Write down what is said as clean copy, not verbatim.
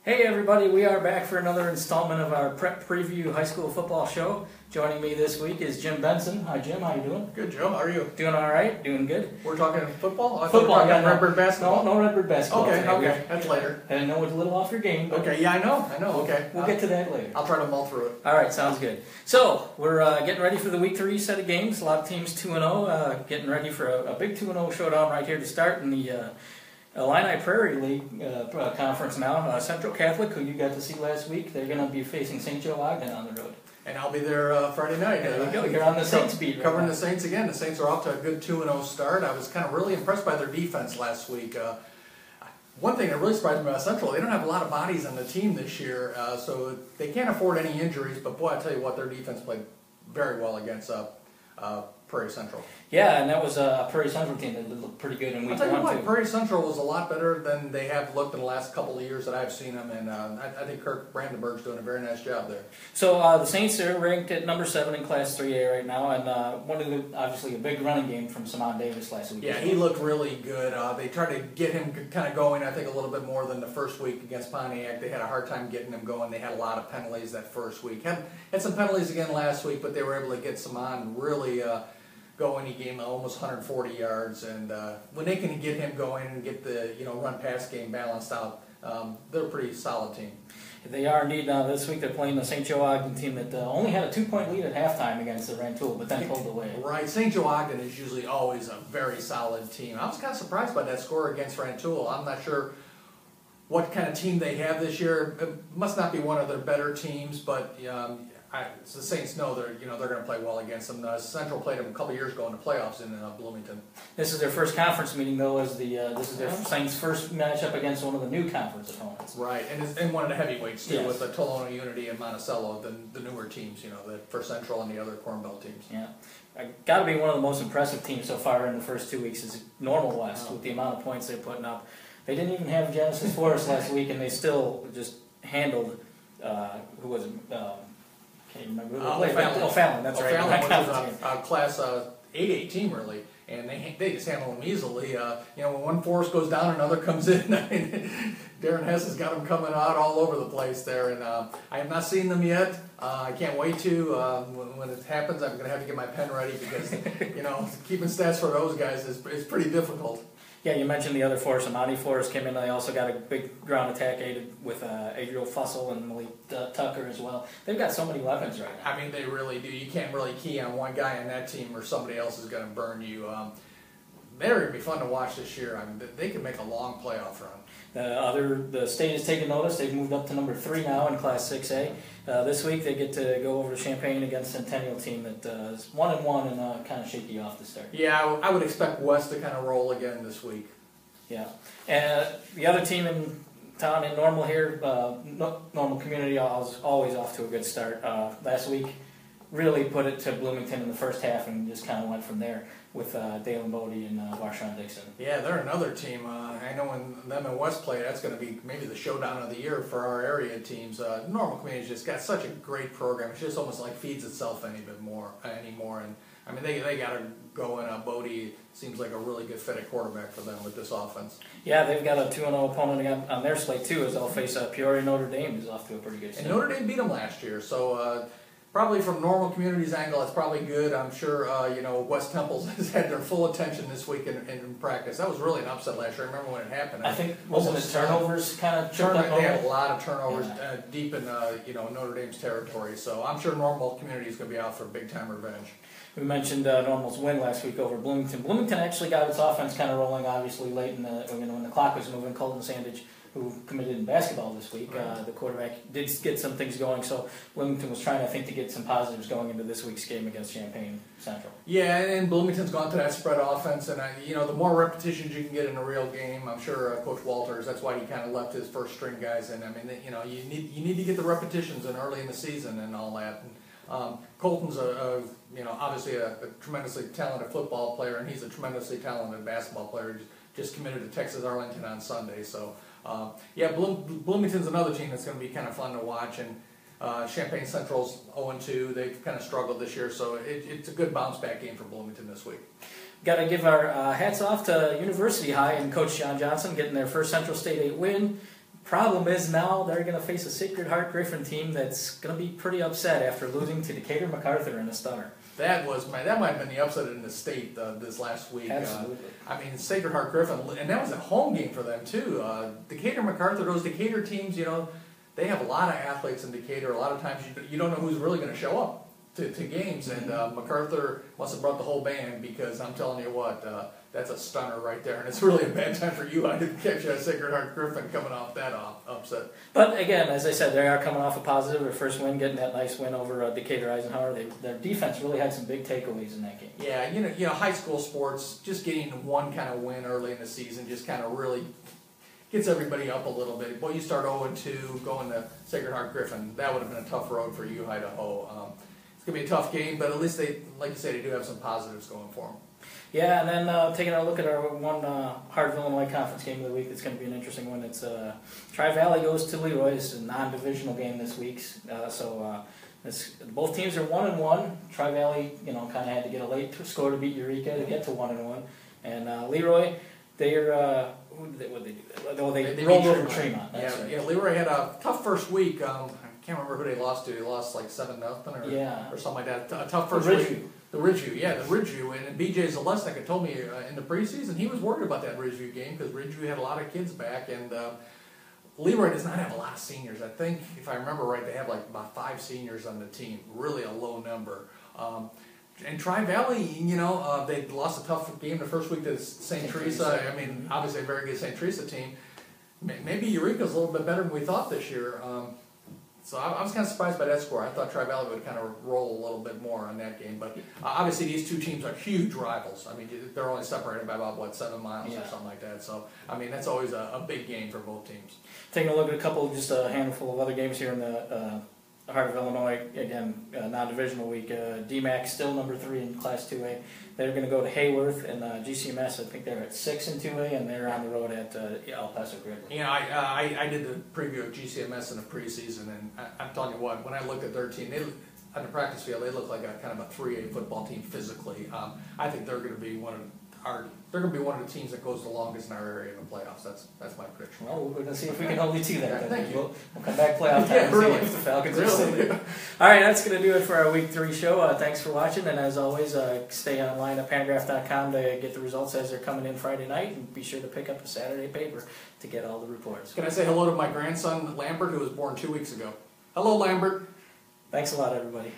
Hey everybody, we are back for another installment of our Prep Preview High School Football Show. Joining me this week is Jim Benson. Hi Jim, how you doing? Good, Joe. How are you? Doing all right, doing good. We're talking football? I thought Football, we were talking Redbird basketball. No Redbird basketball. Okay, today. okay, that's later. I know it's a little off your game, but Okay, yeah, I know, okay. we'll get to that later. I'll try to mull through it. All right, sounds good. So, we're getting ready for the Week 3 set of games. A lot of teams 2-0, getting ready for a big 2-0 showdown right here to start in the Illini Prairie League conference now. Central Catholic, who you got to see last week, they're going to be facing St. Joe Ogden on the road. And I'll be there Friday night. There you go. You're on the Saints beat right Covering now. the Saints again. The Saints are off to a good 2-0 start. I was kind of really impressed by their defense last week. One thing that really surprised me about Central, they don't have a lot of bodies on the team this year, so they can't afford any injuries. But boy, I tell you what, their defense played very well against Prairie Central. Yeah, and that was a Prairie Central team that looked pretty good in week I'll tell you 1 what, too. Prairie Central was a lot better than they have looked in the last couple of years that I've seen them, and I think Kirk Brandenburg's doing a very nice job there. So the Saints are ranked at number 7 in Class 3A right now, and obviously a big running game from Simon Davis last week. Yeah, he looked really good. They tried to get him kind of going, I think, a little bit more than the first week against Pontiac. They had a hard time getting him going. They had a lot of penalties that first week. Had some penalties again last week, but they were able to get Simon really going. He gave him almost 140 yards, and when they can get him going and get the run-pass game balanced out, they're a pretty solid team. They are indeed. This week they're playing the St. Joe Ogden team that only had a 2-point lead at halftime against the Rantoul, but then pulled away. Right, St. Joe Ogden is usually always a very solid team. I was kind of surprised by that score against Rantoul. I'm not sure what kind of team they have this year. It must not be one of their better teams, but the Saints know they're going to play well against them. Central played them a couple years ago in the playoffs in Bloomington. This is their first conference meeting, though, as this is their Saints' first matchup against one of the new conference opponents. Right, and one of the heavyweights too, yes, with the Tolono Unity and Monticello, the newer teams, for Central and the other Corn Belt teams. Yeah, got to be one of the most impressive teams so far in the first 2 weeks is Normal West with the amount of points they're putting up. They didn't even have Genesis Forest last week, and they still just handled who was it? Can't remember. O'Fallon, that's right. O'Fallon was a Class 8A team, really, and they just handle them easily. When one force goes down, another comes in. Darren Hess has got them coming out all over the place there, and I have not seen them yet. I can't wait to. When it happens, I'm going to have to get my pen ready because keeping stats for those guys is pretty difficult. Yeah, you mentioned the other force. Amani Forrest came in. They also got a big ground attack aided with Adriel Fussell and Malik Tucker as well. They've got so many weapons right now. I mean, they really do. You can't really key on one guy on that team or somebody else is going to burn you. They're going to be fun to watch this year. I mean, they could make a long playoff run. The state has taken notice. They've moved up to number 3 now in Class 6A. This week they get to go over to Champaign against Centennial team that is 1-1 and kind of shaky off the start. Yeah, I would expect West to kind of roll again this week. Yeah, and the other team in town in Normal here, Normal Community, is always off to a good start. Last week really put it to Bloomington in the first half and just kind of went from there with Dalen Bodie and Varshawn Dixon. Yeah, they're another team. I know when them and West play, that's going to be maybe the showdown of the year for our area teams. Normal Community's just got such a great program. It just almost like feeds itself anymore. And I mean, they got to go, and Bodie seems like a really good fit at quarterback for them with this offense. Yeah, they've got a 2-0 opponent on their slate too, as they'll face Peoria Notre Dame, who's off to a pretty good start. And Notre Dame beat them last year, so probably from Normal Community's angle, it's probably good. I'm sure West Temple's has had their full attention this week in practice. That was really an upset last year. I remember when it happened. I think wasn't it turnovers kind of tripped up? They had a lot of turnovers deep in Notre Dame's territory. So I'm sure Normal Community is going to be out for big time revenge. We mentioned Normal's win last week over Bloomington. Bloomington actually got its offense kind of rolling, obviously late in when the clock was moving. Colton Sandage, who committed in basketball this week, right. The quarterback, did get some things going. So Bloomington was trying, I think, to get some positives going into this week's game against Champaign Central. Yeah, and Bloomington's gone to that spread offense, and the more repetitions you can get in a real game, I'm sure Coach Walters, that's why he kind of left his first string guys in. I mean, you need to get the repetitions in early in the season and all that. And, Colton's obviously a tremendously talented football player, and he's a tremendously talented basketball player. Just committed to Texas Arlington on Sunday, so Bloomington's another team that's going to be kind of fun to watch, and Champaign Central's 0-2. They've kind of struggled this year, so it's a good bounce back game for Bloomington this week. Got to give our hats off to University High and Coach John Johnson getting their first Central State 8 win. Problem is now they're going to face a Sacred Heart Griffin team that's going to be pretty upset after losing to Decatur MacArthur in a stunner. That might have been the upset in the state this last week. Absolutely. I mean, Sacred Heart Griffin, and that was a home game for them too. Decatur MacArthur, those Decatur teams, they have a lot of athletes in Decatur. A lot of times you don't know who's really going to show up to games, and MacArthur must have brought the whole band, because I'm telling you what, that's a stunner right there, and it's really a bad time for you. I didn't catch that Sacred Heart Griffin coming off that upset. But again, as I said, they are coming off a positive. Their first win, getting that nice win over Decatur Eisenhower. Their defense really had some big takeaways in that game. Yeah, high school sports, just getting one kind of win early in the season just kind of really gets everybody up a little bit. Boy, you start 0-2 going to Sacred Heart Griffin. That would have been a tough road for you, Idaho. It's going to be a tough game, but at least they, like you say, they do have some positives going for them. Yeah, and then taking a look at our one Hartford, Illinois conference game of the week, it's going to be an interesting one. It's Tri-Valley goes to Leroy. It's a non-divisional game this week, both teams are 1-1. Tri-Valley, kind of had to get a late score to beat Eureka to get to 1-1, and Leroy, they're what did they do? They rolled over Tremont. Yeah, Leroy had a tough first week. I can't remember who they lost to. They lost like 7-0 or something like that. A tough first week. The Ridgeview, and BJ Zalesnik had told me in the preseason he was worried about that Ridgeview game because Ridgeview had a lot of kids back, and Leroy does not have a lot of seniors. I think, if I remember right, they have like about 5 seniors on the team, really a low number. And Tri-Valley, they lost a tough game the first week to St. Teresa. I mean, obviously a very good St. Teresa team. Maybe Eureka's a little bit better than we thought this year. So I was kind of surprised by that score. I thought Tri-Valley would kind of roll a little bit more on that game. But obviously these two teams are huge rivals. I mean, they're only separated by about, 7 miles or something like that. So, I mean, that's always a big game for both teams. Taking a look at just a handful of other games here in the heart of Illinois, again, non-divisional week. DMAC still number 3 in Class 2A. They're going to go to Hayworth, and GCMS, I think they're at 6 in 2A, and they're on the road at El Paso Gridley. Yeah, I did the preview of GCMS in the preseason, and I'm telling you what, when I looked at their team, on the practice field, they look like a kind of a 3A football team physically. I think they're going to be one of the teams that goes the longest in our area in the playoffs. That's my prediction. Well, we're going to see if we can hold you to that. Yeah, thank you. We'll come back playoff time and see if the Falcons are still. All right, that's going to do it for our Week 3 show. Thanks for watching, and as always, stay online at Pantagraph.com to get the results as they're coming in Friday night, and be sure to pick up the Saturday paper to get all the reports. Can I say hello to my grandson, Lambert, who was born 2 weeks ago? Hello, Lambert. Thanks a lot, everybody.